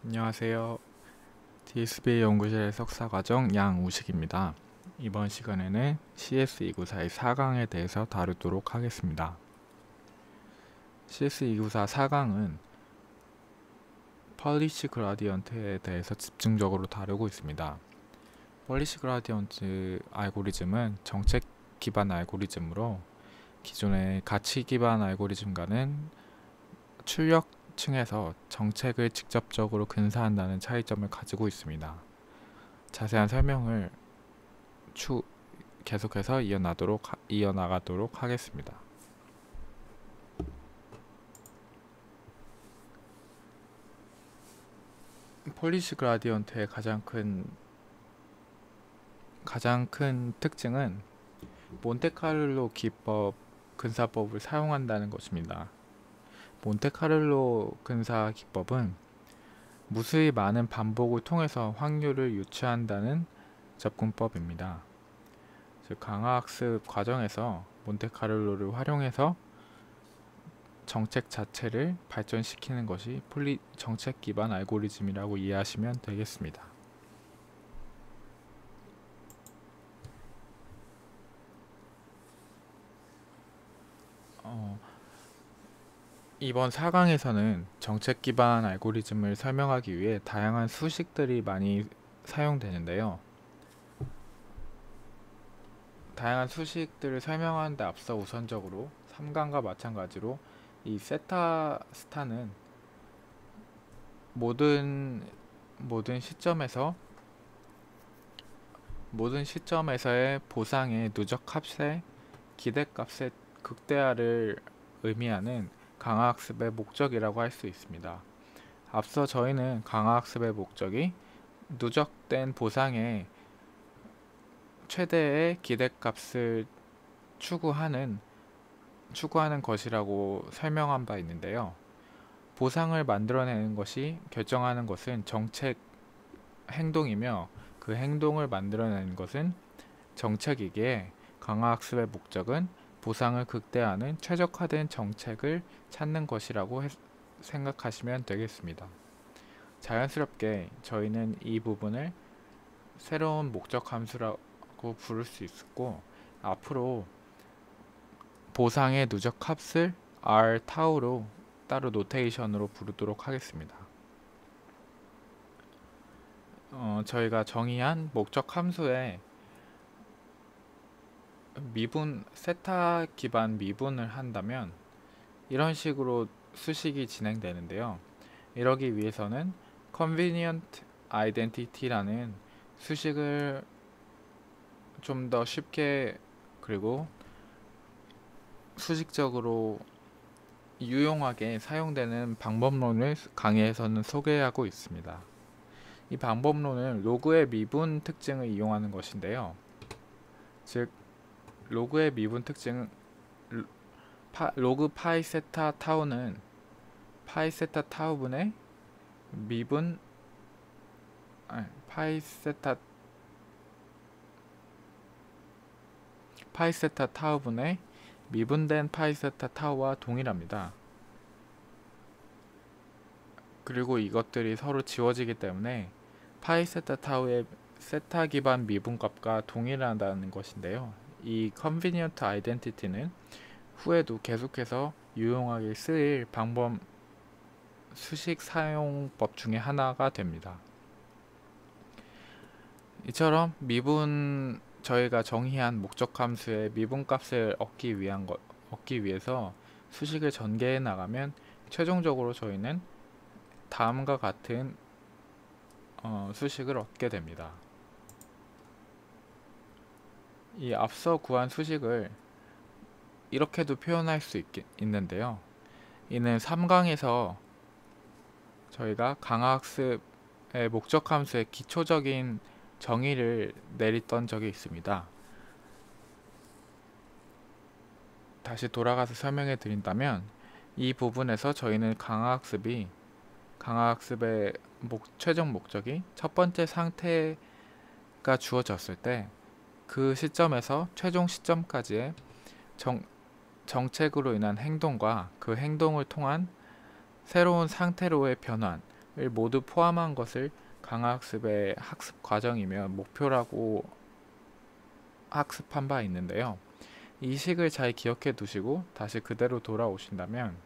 안녕하세요. DSB 연구실의 석사과정 양우식입니다. 이번 시간에는 CS294의 4강에 대해서 다루도록 하겠습니다. CS294 4강은 펄리시 그라디언트에 대해서 집중적으로 다루고 있습니다. 펄리시 그라디언트 알고리즘은 정책 기반 알고리즘으로 기존의 가치 기반 알고리즘과는 출력층에서 정책을 직접적으로 근사한다는 차이점을 가지고 있습니다. 자세한 설명을 계속해서 이어나가도록 하겠습니다. 폴리시 그라디언트의 가장 큰 특징은 몬테카를로 기법 근사법을 사용한다는 것입니다. 몬테카를로 근사 기법은 무수히 많은 반복을 통해서 확률을 유추한다는 접근법입니다. 즉 강화학습 과정에서 몬테카를로를 활용해서 정책 자체를 발전시키는 것이 정책 기반 알고리즘이라고 이해하시면 되겠습니다. 이번 4강에서는 정책 기반 알고리즘을 설명하기 위해 다양한 수식들이 많이 사용되는데요. 다양한 수식들을 설명하는 데 앞서 우선적으로 3강과 마찬가지로 이 세타 스타는 모든 시점에서의 보상의 누적 합의 기대값의 극대화를 의미하는 강화학습의 목적이라고 할 수 있습니다. 앞서 저희는 강화학습의 목적이 누적된 보상의 최대의 기대값을 추구하는 것이라고 설명한 바 있는데요. 보상을 만들어내는 것이 결정하는 것은 정책 행동이며 그 행동을 만들어내는 것은 정책이기에 강화학습의 목적은 보상을 극대화하는 최적화된 정책을 찾는 것이라고 생각하시면 되겠습니다. 자연스럽게 저희는 이 부분을 새로운 목적 함수라고 부를 수 있고, 앞으로 보상의 누적 합을 R 타우로 따로 노테이션으로 부르도록 하겠습니다. 저희가 정의한 목적 함수의 세타 기반 미분을 한다면 이런 식으로 수식이 진행되는데요. 이러기 위해서는 convenient identity라는 수식을 좀 더 쉽게 그리고 수식적으로 유용하게 사용되는 방법론을 강의에서는 소개하고 있습니다. 이 방법론은 로그의 미분 특징을 이용하는 것인데요. 즉 로그의 미분 특징은 로그 파이 세타 타우는 파이 세타 타우분의 미분 파이 세타 타우분의 미분된 파이 세타 타우와 동일합니다. 그리고 이것들이 서로 지워지기 때문에 파이 세타 타우의 세타 기반 미분값과 동일하다는 것인데요. 이 convenient identity는 후에도 계속해서 유용하게 쓰일 수식 사용법 중에 하나가 됩니다. 이처럼 저희가 정의한 목적 함수의 미분값을 얻기 위해서 수식을 전개해 나가면 최종적으로 저희는 다음과 같은 수식을 얻게 됩니다. 이 앞서 구한 수식을 이렇게도 표현할 수 있는데요. 이는 3강에서 저희가 강화학습의 목적 함수의 기초적인 정의를 내렸던 적이 있습니다. 다시 돌아가서 설명해 드린다면 이 부분에서 저희는 강화학습의 최종 목적이 첫 번째 상태가 주어졌을 때 그 시점에서 최종 시점까지의 정책으로 인한 행동과 그 행동을 통한 새로운 상태로의 변환, 모두 포함한 것을 강화학습의 학습 과정이며 목표라고 학습한 바 있는데요. 이 식을 잘 기억해 두시고 다시 그대로 돌아오신다면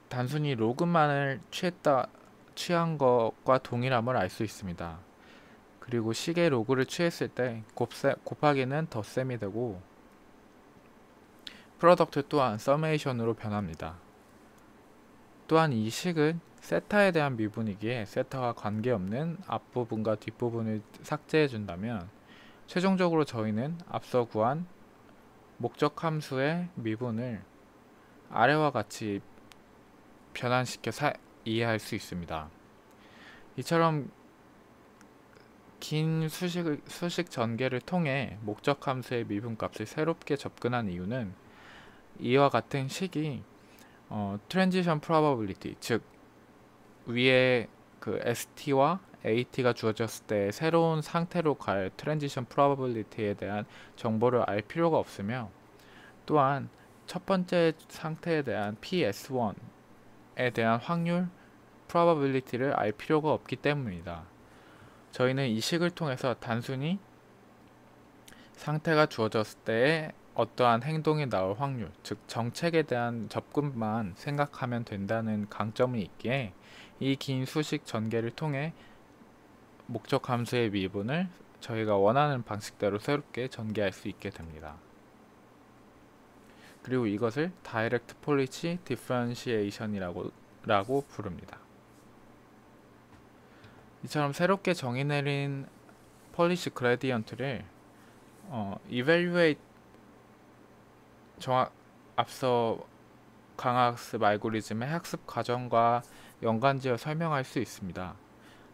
단순히 로그만을 취한 것과 동일함을 알 수 있습니다. 그리고 식의 로그를 취했을 때 곱하기는 덧셈이 되고 프로덕트 또한 서메이션으로 변합니다. 또한 이 식은 세타에 대한 미분이기에 세타와 관계없는 앞부분과 뒷부분을 삭제해 준다면 최종적으로 저희는 앞서 구한 목적 함수의 미분을 아래와 같이 변환시켜 이해할 수 있습니다. 이처럼 긴 수식 전개를 통해 목적 함수의 미분값을 새롭게 접근한 이유는 이와 같은 식이 transition probability, 즉 위에 그 ST와 AT가 주어졌을 때 새로운 상태로 갈 transition probability에 대한 정보를 알 필요가 없으며, 또한 첫 번째 상태에 대한 PS1에 대한 확률 probability를 알 필요가 없기 때문입니다. 저희는 이 식을 통해서 단순히 상태가 주어졌을 때에 어떠한 행동이 나올 확률, 즉 정책에 대한 접근만 생각하면 된다는 강점이 있기에 이 긴 수식 전개를 통해 목적 함수의 미분을 저희가 원하는 방식대로 새롭게 전개할 수 있게 됩니다. 그리고 이것을 Direct Policy Differentiation이라고 부릅니다. 이처럼 새롭게 정의 내린 폴리시 그레디언트를 evaluate 앞서 강화학습 알고리즘의 학습 과정과 연관지어 설명할 수 있습니다.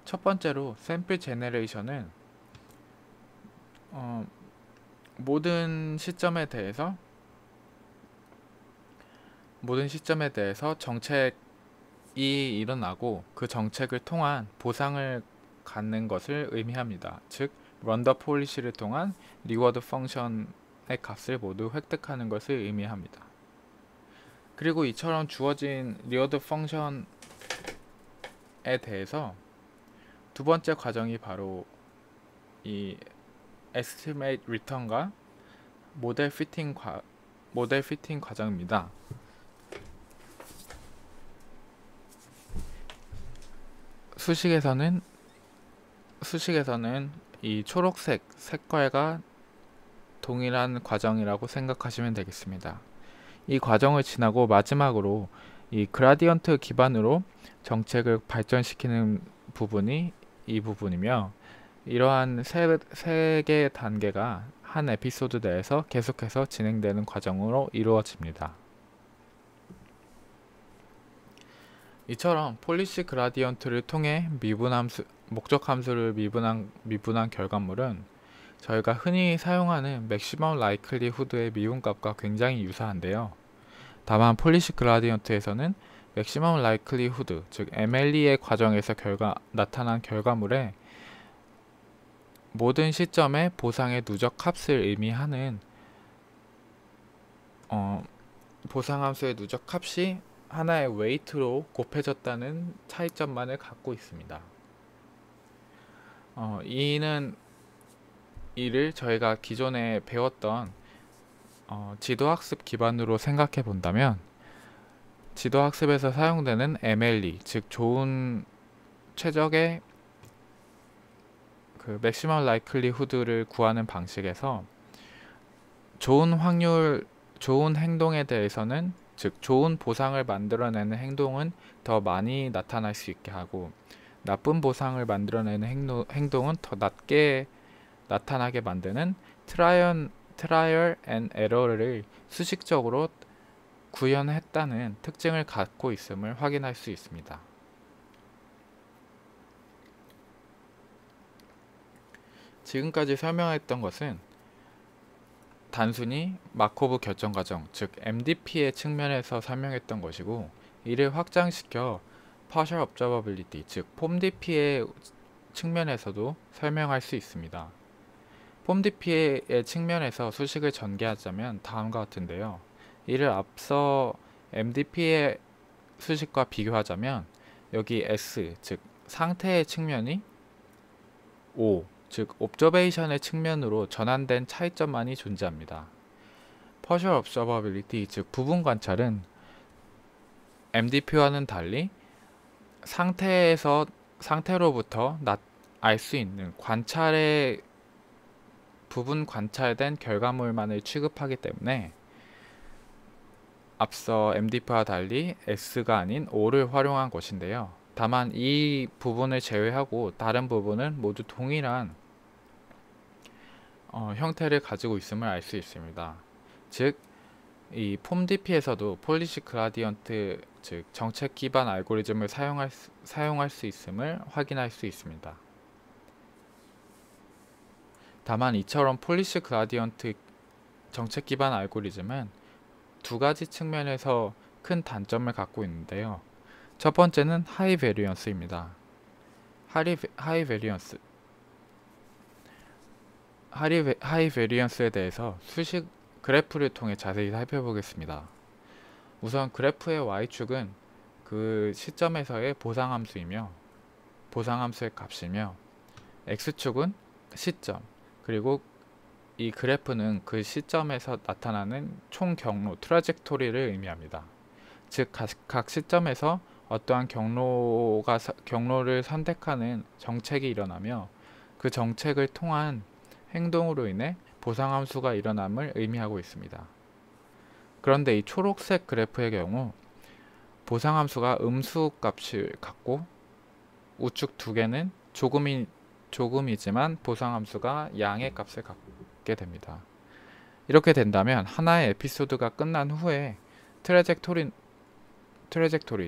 첫 번째로 샘플 제너레이션은 모든 시점에 대해서 정책이 일어나고 그 정책을 통한 보상을 갖는 것을 의미합니다. 즉 run the policy를 통한 리워드 펑션의 값을 모두 획득하는 것을 의미합니다. 그리고 이처럼 주어진 리워드 펑션에 대해서 두 번째 과정이 바로 이 estimate return과 모델 피팅 과정입니다. 수식에서는 이 초록색 색깔과 동일한 과정이라고 생각하시면 되겠습니다. 이 과정을 지나고 마지막으로 이 그라디언트 기반으로 정책을 발전시키는 부분이 이 부분이며, 이러한 세 개의 단계가 한 에피소드 내에서 계속해서 진행되는 과정으로 이루어집니다. 이처럼 폴리시 그라디언트를 통해 목적 함수를 미분한 결과물은 저희가 흔히 사용하는 맥시멈 라이클리후드의 미분값과 굉장히 유사한데요. 다만 폴리시 그라디언트에서는 맥시멈 라이클리후드, 즉 MLE의 과정에서 나타난 결과물에 모든 시점의 보상의 누적 합을 의미하는 보상함수의 누적 합이 하나의 웨이트로 곱해졌다는 차이점만을 갖고 있습니다. 이를 저희가 기존에 배웠던 지도학습 기반으로 생각해 본다면, 지도학습에서 사용되는 MLE, 즉 좋은 최적의 그 맥시멈 라이클리후드를 구하는 방식에서 좋은 행동에 대해서는, 즉 좋은 보상을 만들어내는 행동은 더 많이 나타날 수 있게 하고, 나쁜 보상을 만들어내는 행동은 더 낮게 나타나게 만드는 트라이얼 앤 에러를 수식적으로 구현했다는 특징을 갖고 있음을 확인할 수 있습니다. 지금까지 설명했던 것은 단순히 마코브 결정 과정, 즉 MDP의 측면에서 설명했던 것이고, 이를 확장시켜 Partial Observability, 즉 POMDP의 측면에서도 설명할 수 있습니다. POMDP의 측면에서 수식을 전개하자면 다음과 같은데요. 이를 앞서 MDP의 수식과 비교하자면 여기 S, 즉 상태의 측면이 O, 즉 옵저베이션의 측면으로 전환된 차이점만이 존재합니다. Partial Observability, 즉 부분 관찰은 MDP와는 달리 상태로부터 알 수 있는 부분 관찰된 결과물만을 취급하기 때문에 앞서 MDP와 달리 S가 아닌 O를 활용한 것인데요. 다만 이 부분을 제외하고 다른 부분은 모두 동일한 형태를 가지고 있음을 알 수 있습니다. 즉, 이 폼DP에서도 폴리시 그라디언트, 즉 정책 기반 알고리즘을 사용할 수 있음을 확인할 수 있습니다. 다만 이처럼 폴리시 그라디언트 정책 기반 알고리즘은 두 가지 측면에서 큰 단점을 갖고 있는데요. 첫 번째는 하이 베리언스입니다. 하이 베리언스에 대해서 수식 그래프를 통해 자세히 살펴보겠습니다. 우선 그래프의 y축은 그 시점에서의 보상함수의 값이며 x축은 시점, 그리고 이 그래프는 그 시점에서 나타나는 총 경로 트라젝토리를 의미합니다. 즉 각 시점에서 어떠한 경로를 선택하는 정책이 일어나며 그 정책을 통한 행동으로 인해 보상함수가 일어남을 의미하고 있습니다. 그런데 이 초록색 그래프의 경우 보상함수가 음수 값을 갖고 우측 두 개는 조금이지만 보상함수가 양의 값을 갖게 됩니다. 이렇게 된다면 하나의 에피소드가 끝난 후에 트래젝토리,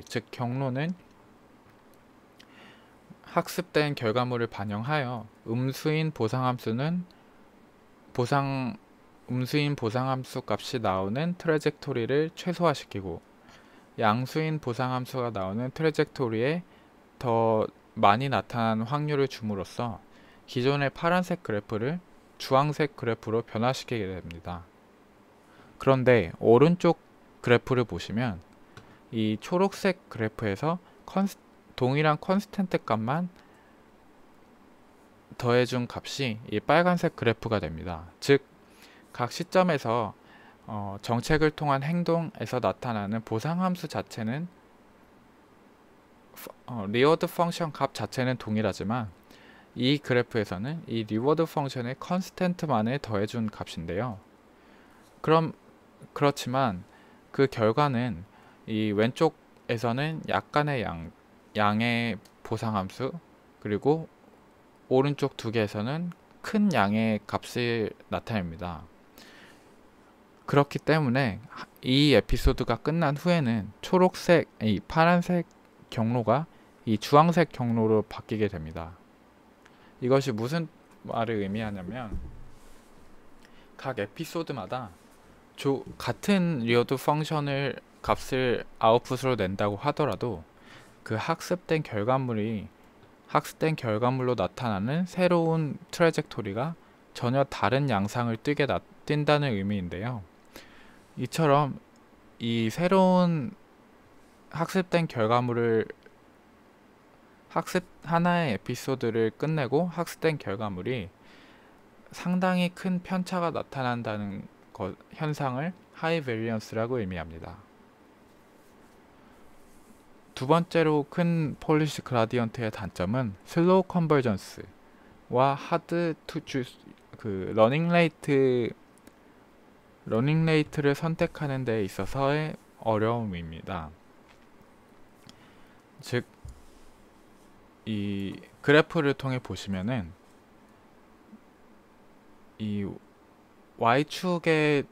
즉 경로는 학습된 결과물을 반영하여 음수인 보상함수 값이 나오는 트래젝토리를 최소화시키고 양수인 보상함수가 나오는 트래젝토리에 더 많이 나타나는 확률을 줌으로써 기존의 파란색 그래프를 주황색 그래프로 변화시키게 됩니다. 그런데 오른쪽 그래프를 보시면 이 초록색 그래프에서 동일한 컨스턴트 값만 더해준 값이 이 빨간색 그래프가 됩니다. 즉 각 시점에서 정책을 통한 행동에서 나타나는 보상함수 자체는 리워드 펑션 값 자체는 동일하지만 이 그래프에서는 이 리워드 펑션의 컨스턴트만을 더해준 값인데요. 그렇지만 그 결과는 이 왼쪽에서는 약간의 양의 보상함수, 그리고 오른쪽 두 개에서는 큰 양의 값을 나타냅니다. 그렇기 때문에 이 에피소드가 끝난 후에는 이 파란색 경로가 이 주황색 경로로 바뀌게 됩니다. 이것이 무슨 말을 의미하냐면 각 에피소드마다 같은 리워드 펑션을 값을 아웃풋으로 낸다고 하더라도 그 학습된 결과물로 나타나는 새로운 트래젝토리가 전혀 다른 양상을 띈다는 의미인데요. 이처럼 이 새로운 하나의 에피소드를 끝내고 학습된 결과물이 상당히 큰 편차가 나타난다는 현상을 하이 베리언스라고 의미합니다. 두 번째로 큰 폴리시 그라디언트의 단점은 슬로우 컨버전스와 하드 투 주스, 러닝 레이트를 선택하는 데 있어서의 어려움입니다. 즉, 이 그래프를 통해 보시면은 이 Y축의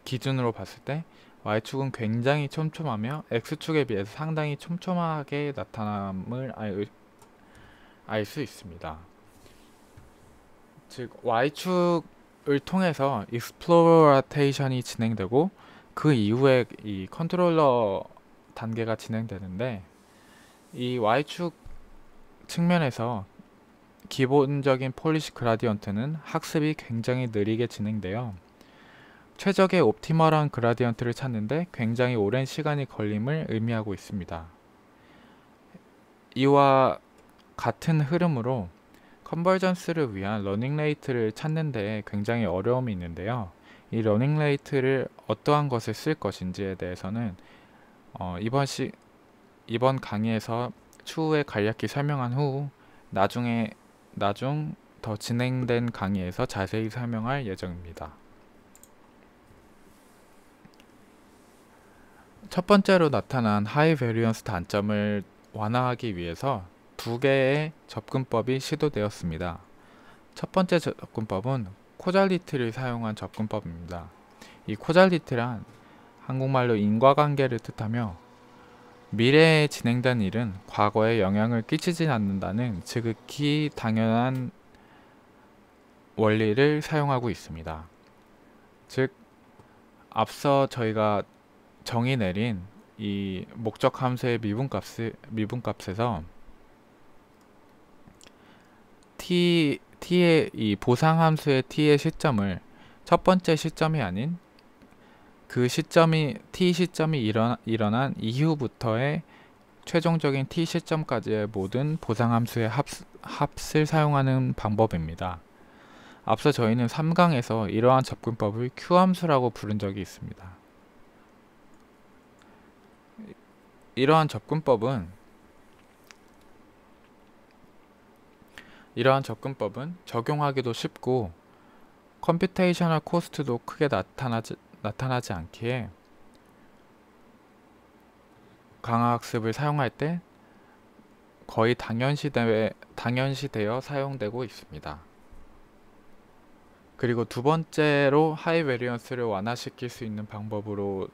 기준으로 봤을 때 Y축은 굉장히 촘촘하며 X축에 비해서 상당히 촘촘하게 나타남을 알 수 있습니다. 즉 Y축을 통해서 익스플로레이션이 진행되고 그 이후에 이 컨트롤러 단계가 진행되는데 이 Y축 측면에서 기본적인 폴리시 그라디언트는 학습이 굉장히 느리게 진행되어 최적의 옵티멀한 그라디언트를 찾는데 굉장히 오랜 시간이 걸림을 의미하고 있습니다. 이와 같은 흐름으로 컨버전스를 위한 러닝 레이트를 찾는 데 굉장히 어려움이 있는데요. 이 러닝 레이트를 어떠한 것을 쓸 것인지에 대해서는 이번 강의에서 추후에 간략히 설명한 후 나중 더 진행된 강의에서 자세히 설명할 예정입니다. 첫 번째로 나타난 하이 베리언스 단점을 완화하기 위해서 두 개의 접근법이 시도되었습니다. 첫 번째 접근법은 코잘리티를 사용한 접근법입니다. 이 코잘리티란 한국말로 인과관계를 뜻하며 미래에 진행된 일은 과거에 영향을 끼치지 않는다는 지극히 당연한 원리를 사용하고 있습니다. 즉, 앞서 저희가 정의 내린 이 목적 함수의 미분값에서 t의 이 보상 함수의 t의 시점을 첫 번째 시점이 아닌 그 시점이 t 시점이 일어난 이후부터의 최종적인 t 시점까지의 모든 보상 함수의 합을 사용하는 방법입니다. 앞서 저희는 3강에서 이러한 접근법을 q 함수라고 부른 적이 있습니다. 이러한 접근법은 적용하기도 쉽고 컴퓨테이셔널 코스트도 크게 나타나지 않기에 강화학습을 사용할 때 거의 당연시되어 사용되고 있습니다. 그리고 두 번째로 하이 베리언스를 완화시킬 수 있는 방법으로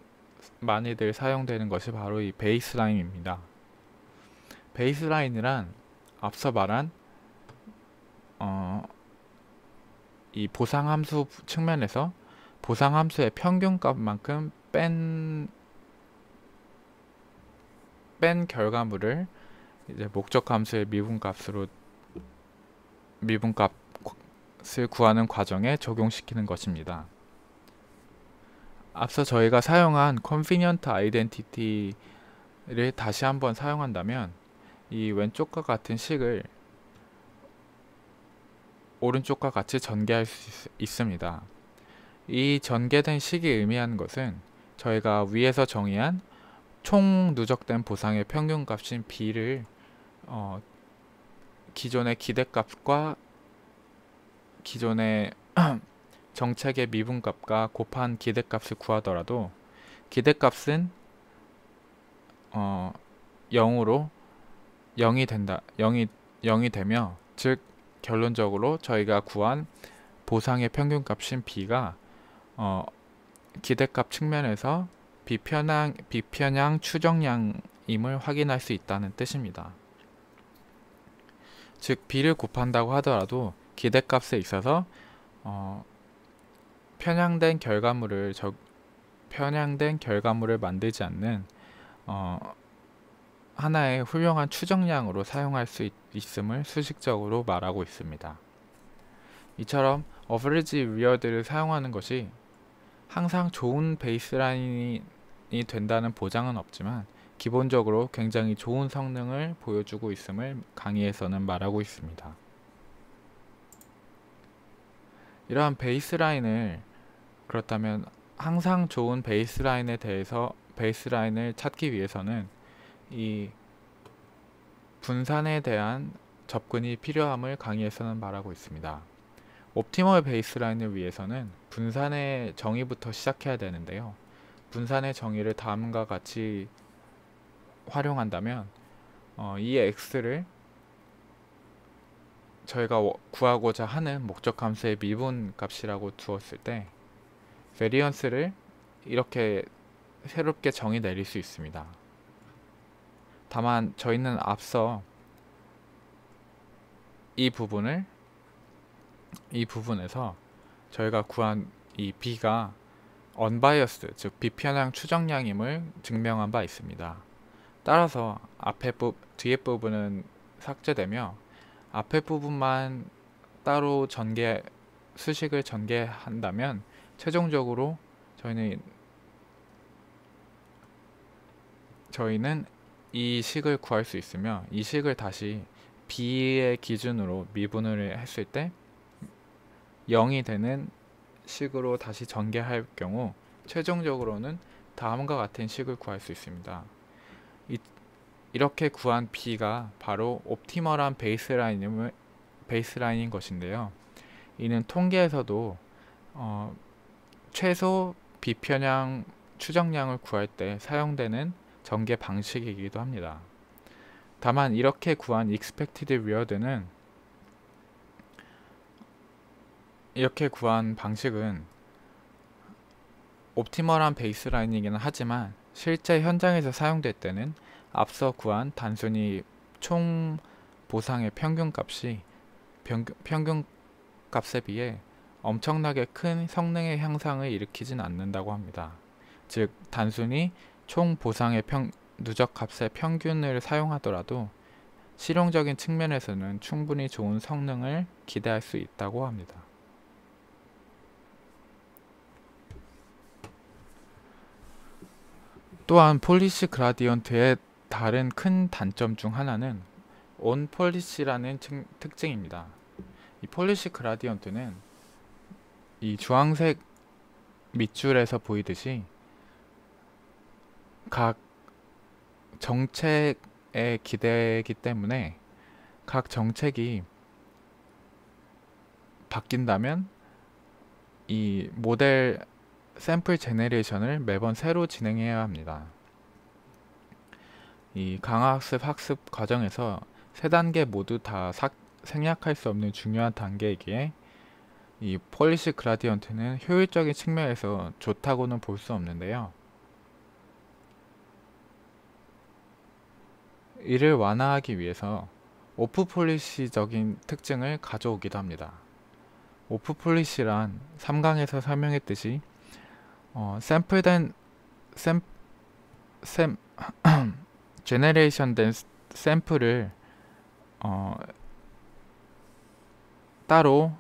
많이들 사용되는 것이 바로 이 베이스라인입니다. 베이스라인이란 앞서 말한 이 보상함수 측면에서 보상함수의 평균값만큼 뺀 결과물을 이제 목적함수의 미분값을 구하는 과정에 적용시키는 것입니다. 앞서 저희가 사용한 convenient identity를 다시 한번 사용한다면 이 왼쪽과 같은 식을 오른쪽과 같이 전개할 수 있습니다. 이 전개된 식이 의미하는 것은 저희가 위에서 정의한 총 누적된 보상의 평균값인 b를 기존의 기대값과 기존의 정책의 미분값과 곱한 기대값을 구하더라도 기대값은 0이 되며 즉 결론적으로 저희가 구한 보상의 평균값인 b가 기대값 측면에서 비편향 추정량임을 확인할 수 있다는 뜻입니다. 즉 b를 곱한다고 하더라도 기대값에 있어서 편향된 결과물을 만들지 않는 하나의 훌륭한 추정량으로 사용할 수 있음을 수식적으로 말하고 있습니다. 이처럼 어버리지 위어드를 사용하는 것이 항상 좋은 베이스라인이 된다는 보장은 없지만 기본적으로 굉장히 좋은 성능을 보여주고 있음을 강의에서는 말하고 있습니다. 이러한 베이스라인을 그렇다면 항상 좋은 베이스라인을 찾기 위해서는 이 분산에 대한 접근이 필요함을 강의에서는 말하고 있습니다. 옵티멀 베이스라인을 위해서는 분산의 정의부터 시작해야 되는데요. 분산의 정의를 다음과 같이 활용한다면 이 x를 저희가 구하고자 하는 목적함수의 미분값이라고 두었을 때 베리언스를 이렇게 새롭게 정의 내릴 수 있습니다. 다만 저희는 앞서 이 부분에서 저희가 구한 이 b가 unbiased, 즉 비편향 추정량임을 증명한 바 있습니다. 따라서 뒤에 부분은 삭제되며 앞에 부분만 따로 수식을 전개한다면 최종적으로 저희는 이 식을 구할 수 있으며, 이 식을 다시 b의 기준으로 미분을 했을 때 0이 되는 식으로 다시 전개할 경우 최종적으로는 다음과 같은 식을 구할 수 있습니다. 이렇게 구한 b가 바로 옵티멀한 베이스라인인 것인데요. 이는 통계에서도 최소 비편향 추정량을 구할 때 사용되는 전개 방식이기도 합니다. 다만 이렇게 구한 expected weird는 이렇게 구한 방식은 옵티멀한 베이스라인이기는 하지만 실제 현장에서 사용될 때는 앞서 구한 단순히 총 보상의 평균값이 평균값에 비해 엄청나게 큰 성능의 향상을 일으키진 않는다고 합니다. 즉 단순히 총 보상의 누적값의 평균을 사용하더라도 실용적인 측면에서는 충분히 좋은 성능을 기대할 수 있다고 합니다. 또한 폴리시 그라디언트의 다른 큰 단점 중 하나는 온 폴리시라는 특징입니다. 이 폴리시 그라디언트는 이 주황색 밑줄에서 보이듯이 각 정책에 기대기 때문에 각 정책이 바뀐다면 이 모델 샘플 제너레이션을 매번 새로 진행해야 합니다. 이 강화학습 학습 과정에서 세 단계 모두 다 생략할 수 없는 중요한 단계이기에 이 폴리시 그라디언트는 효율적인 측면에서 좋다고는 볼 수 없는데요. 이를 완화하기 위해서 오프 폴리시적인 특징을 가져오기도 합니다. 오프 폴리시란 3강에서 설명했듯이 제너레이션 된 샘플을 따로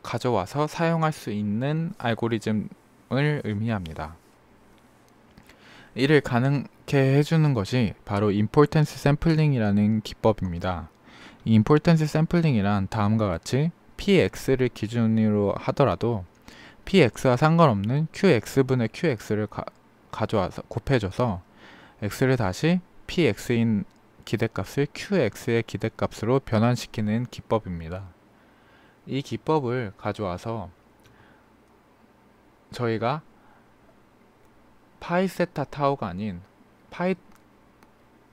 가져와서 사용할 수 있는 알고리즘을 의미합니다. 이를 가능케 해주는 것이 바로 임포턴스 샘플링이라는 기법입니다. 이 임포턴스 샘플링이란 다음과 같이 px를 기준으로 하더라도 px와 상관없는 qx분의 qx를 가져와서 곱해줘서 x를 다시 px인 기대값을 qx의 기대값으로 변환시키는 기법입니다. 이 기법을 가져와서 저희가 파이 세타 타우가 아닌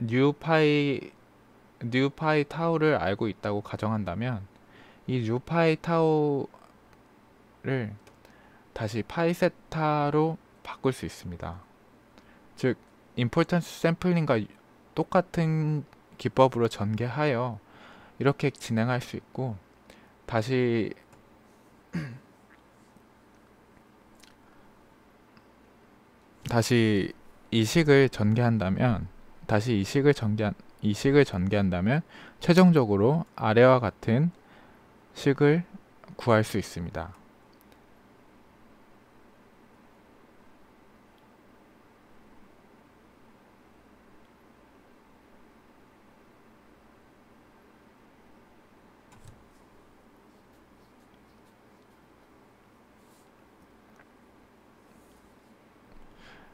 뉴 파이 타우를 알고 있다고 가정한다면 이 뉴 파이 타우를 다시 파이 세타로 바꿀 수 있습니다. 즉 임포턴스 샘플링과 똑같은 기법으로 전개하여 이렇게 진행할 수 있고, 다시 이 식을 전개한다면 최종적으로 아래와 같은 식을 구할 수 있습니다.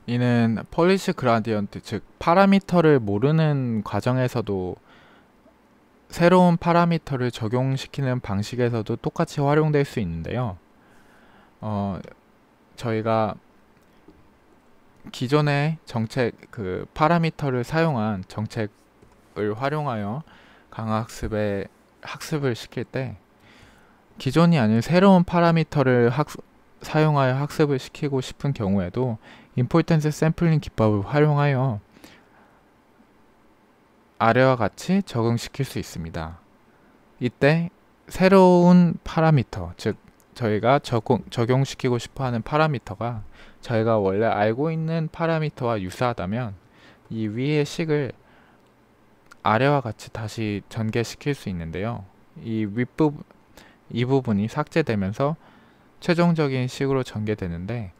이는 폴리시 그라디언트, 즉 파라미터를 모르는 과정에서도 새로운 파라미터를 적용시키는 방식에서도 똑같이 활용될 수 있는데요. 저희가 기존의 파라미터를 사용한 정책을 활용하여 강화학습에 학습을 시킬 때 기존이 아닌 새로운 파라미터를 사용하여 학습을 시키고 싶은 경우에도 임포턴스 샘플링 기법을 활용하여 아래와 같이 적응시킬 수 있습니다. 이때 새로운 파라미터, 즉 저희가 적용시키고 싶어하는 파라미터가 저희가 원래 알고 있는 파라미터와 유사하다면 이 위의 식을 아래와 같이 다시 전개시킬 수 있는데요. 이 부분이 삭제되면서 최종적인 식으로 전개되는데,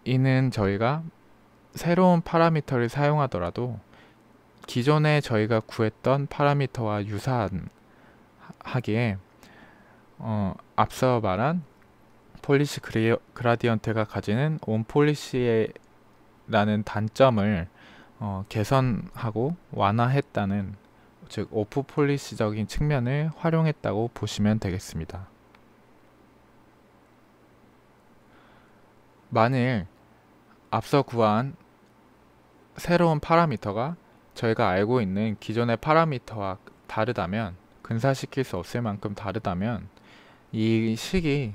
이는 저희가 새로운 파라미터를 사용하더라도 기존에 저희가 구했던 파라미터와 유사하기에 앞서 말한 폴리시 그라디언트가 가지는 온폴리시라는 단점을 개선하고 완화했다는, 즉 오프 폴리시적인 측면을 활용했다고 보시면 되겠습니다. 만일 앞서 구한 새로운 파라미터가 저희가 알고 있는 기존의 파라미터와 다르다면, 근사시킬 수 없을 만큼 다르다면 이 식이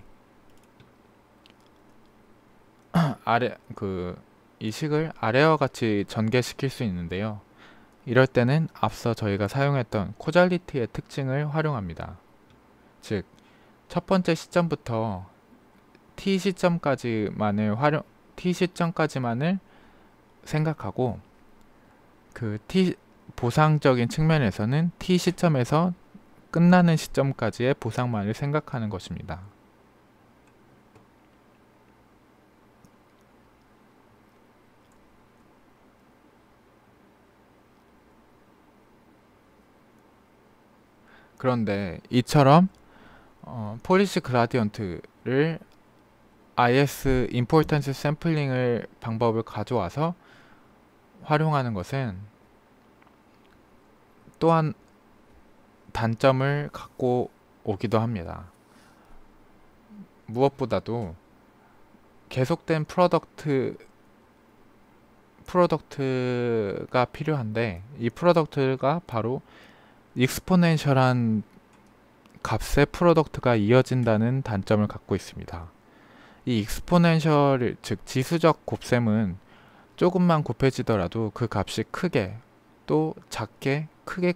이 식을 아래와 같이 전개시킬 수 있는데요. 이럴 때는 앞서 저희가 사용했던 코잘리티의 특징을 활용합니다. 즉, 첫 번째 시점부터 t 시점까지만을 생각하고, 그 보상적인 측면에서는 t 시점에서 끝나는 시점까지의 보상만을 생각하는 것입니다. 그런데 이처럼 폴리시 그라디언트를 IS 임포턴스 샘플링을 방법을 가져와서 활용하는 것은 또한 단점을 갖고 오기도 합니다. 무엇보다도 계속된 프로덕트가 필요한데, 이 프로덕트가 바로 익스포넨셜한 값의 프로덕트가 이어진다는 단점을 갖고 있습니다. 이 익스포넨셜, 즉 지수적 곱셈은 조금만 곱해지더라도 그 값이 크게 또 작게 크게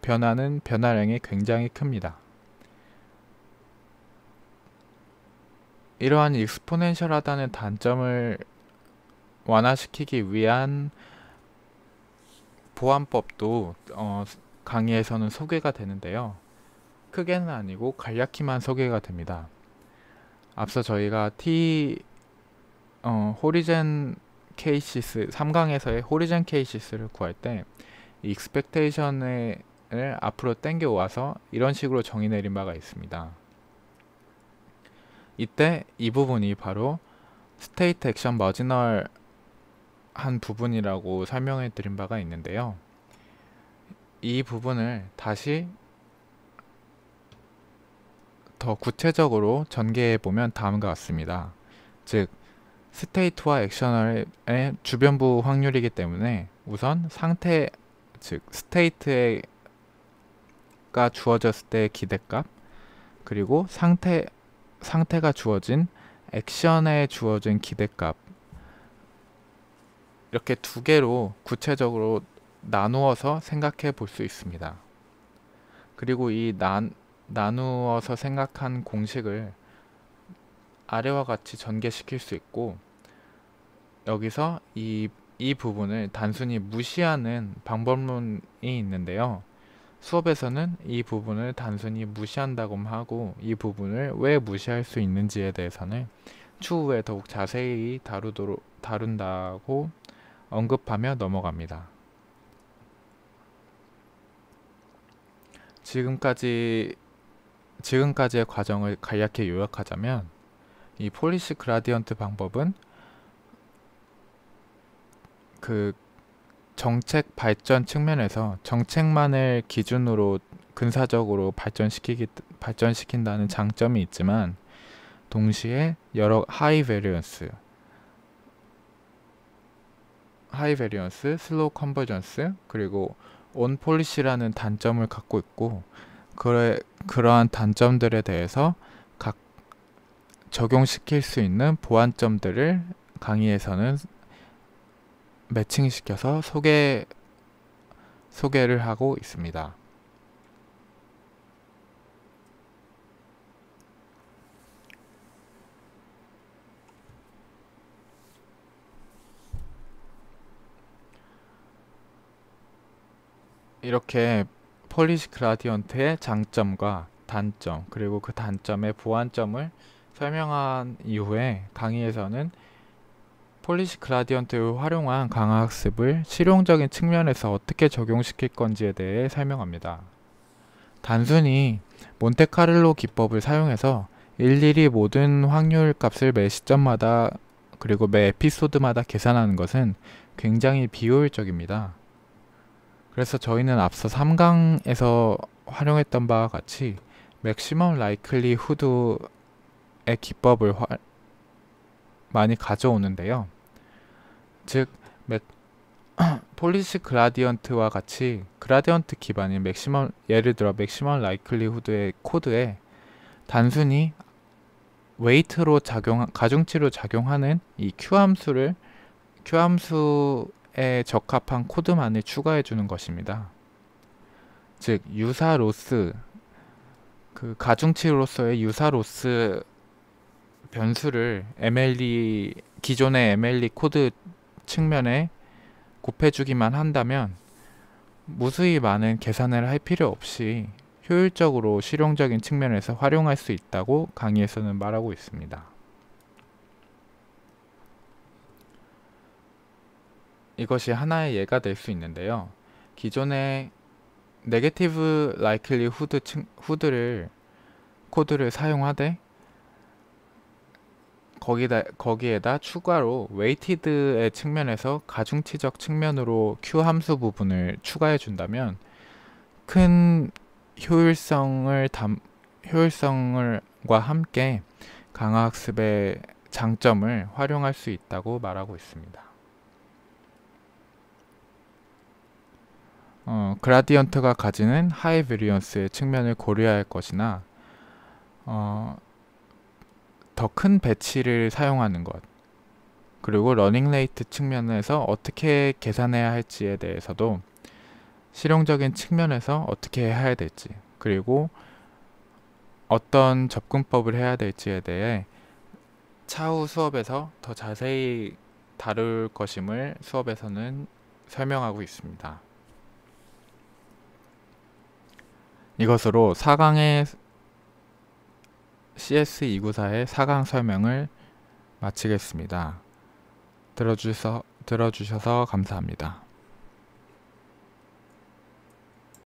변하는 변화량이 굉장히 큽니다. 이러한 익스포넨셜하다는 단점을 완화시키기 위한 보안법도 강의에서는 소개가 되는데요. 크게는 아니고 간략히만 소개가 됩니다. 앞서 저희가 호리젠 케이시스 3강에서의 호리젠 케이시스를 구할 때 익스펙테이션을 앞으로 당겨 와서 이런 식으로 정의 내린 바가 있습니다. 이때 이 부분이 바로 스테이트 액션 머지널 한 부분이라고 설명해 드린 바가 있는데요. 이 부분을 다시 더 구체적으로 전개해 보면 다음과 같습니다. 즉, 스테이트와 액셔널의 주변부 확률이기 때문에 우선 상태, 즉 스테이트가 주어졌을 때의 기대값, 그리고 상태가 주어진 액션에 주어진 기대값, 이렇게 두 개로 구체적으로 나누어서 생각해 볼 수 있습니다. 그리고 이 나누어서 생각한 공식을 아래와 같이 전개시킬 수 있고, 여기서 이 부분을 단순히 무시하는 방법론이 있는데요. 수업에서는 이 부분을 단순히 무시한다고 하고, 이 부분을 왜 무시할 수 있는지에 대해서는 추후에 더욱 자세히 다룬다고 언급하며 넘어갑니다. 지금까지의 과정을 간략히 요약하자면, 이 폴리시 그라디언트 방법은 그 정책 발전 측면에서 정책만을 기준으로 근사적으로 발전시킨다는 장점이 있지만, 동시에 여러 하이 베리언스, 슬로우 컨버전스, 그리고 온 폴리시라는 단점을 갖고 있고, 그러한 단점들에 대해서 각 적용시킬 수 있는 보완점들을 강의에서는 매칭시켜서 소개를 하고 있습니다. 이렇게 폴리시 그라디언트의 장점과 단점, 그리고 그 단점의 보완점을 설명한 이후에 강의에서는 폴리시 그라디언트를 활용한 강화 학습을 실용적인 측면에서 어떻게 적용시킬 건지에 대해 설명합니다. 단순히 몬테카를로 기법을 사용해서 일일이 모든 확률 값을 매 시점마다 그리고 매 에피소드마다 계산하는 것은 굉장히 비효율적입니다. 그래서 저희는 앞서 3강에서 활용했던 바와 같이 맥시멈 라이클리 후드의 기법을 많이 가져오는데요. 즉 폴리시 그라디언트와 같이 그라디언트 기반인 예를 들어 맥시멈 라이클리 후드의 코드에 단순히 웨이트로 가중치로 작용하는 이 Q함수에 적합한 코드만을 추가해 주는 것입니다. 즉 유사 로스, 그 가중치로서의 유사 로스 변수를 기존의 MLE 코드 측면에 곱해주기만 한다면 무수히 많은 계산을 할 필요 없이 효율적으로 실용적인 측면에서 활용할 수 있다고 강의에서는 말하고 있습니다. 이것이 하나의 예가 될 수 있는데요. 기존의 네게티브 라이클리 코드를 사용하되 거기에다 추가로 웨이티드의 측면에서 가중치적 측면으로 Q 함수 부분을 추가해 준다면 큰 효율성과 함께 강화학습의 장점을 활용할 수 있다고 말하고 있습니다. 그라디언트가 가지는 하이 베리언스의 측면을 고려해야 할 것이나 더 큰 배치를 사용하는 것, 그리고 러닝 레이트 측면에서 어떻게 계산해야 할지에 대해서도 실용적인 측면에서 어떻게 해야 될지, 그리고 어떤 접근법을 해야 될지에 대해 차후 수업에서 더 자세히 다룰 것임을 수업에서는 설명하고 있습니다. 이것으로 4강의 CS294의 4강 설명을 마치겠습니다. 들어주셔서 감사합니다.